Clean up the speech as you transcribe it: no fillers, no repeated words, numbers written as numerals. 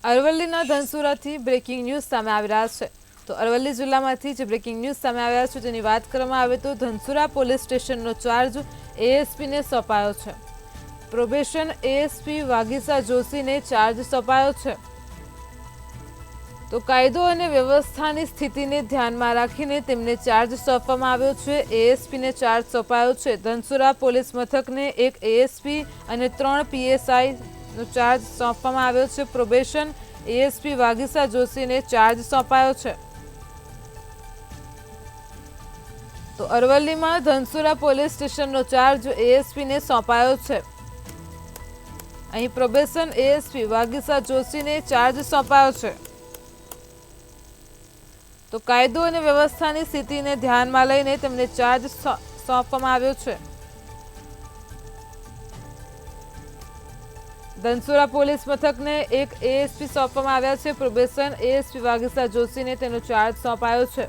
અરવલ્લીના ધનસુરાથી breaking news સામે આવી રહ્યા છે। તો અરવલ્લી જિલ્લામાંથી જે બ્રેકિંગ ન્યૂઝ સામે આવ્યા છે તેની વાત કરવામાં આવે તો ધનસુરા પોલીસ સ્ટેશનનો ચાર્જ એએસપીને સોંપાયો છે। પ્રોબેશન એએસપી વાગીસા જોશીને ચાર્જ સોંપાયો છે। તો કાયદો અને વ્યવસ્થાની સ્થિતિને ધ્યાનમાં રાખીને તેમને ચાર્જ સોંપવામાં આવ્યો છે। એએસપીને ચાર્જ સોંપાયો છે। ધનસુરા પોલીસ મથકને એક એએસપી અને 3 પીએસઆઈ નો ચાર્જ સોંપવામાં આવ્યો છે। પ્રોબેશન એએસપી વાગીસા જોશીને ચાર્જ સોંપાયો છે। તો અરવલ્લીમાં ધનસુરા પોલીસ સ્ટેશનનો ચાર્જ એએસપીને સોંપાયો છે। અહીં પ્રોબેશન એએસપી વાગીસા જોશીને ચાર્જ સોંપાયો છે। તો કાયદો અને વ્યવસ્થાની સ્થિતિને ધ્યાનમાં લઈને તેમને ચાર્જ સોંપવામાં આવ્યો છે। ધનસુરા પોલીસ મથકને એક એએસપી સોંપવામાં આવ્યા છે। પ્રોબેશન એએસપી વાગીસા જોશીને તેનો ચાર્જ સોંપાયો છે।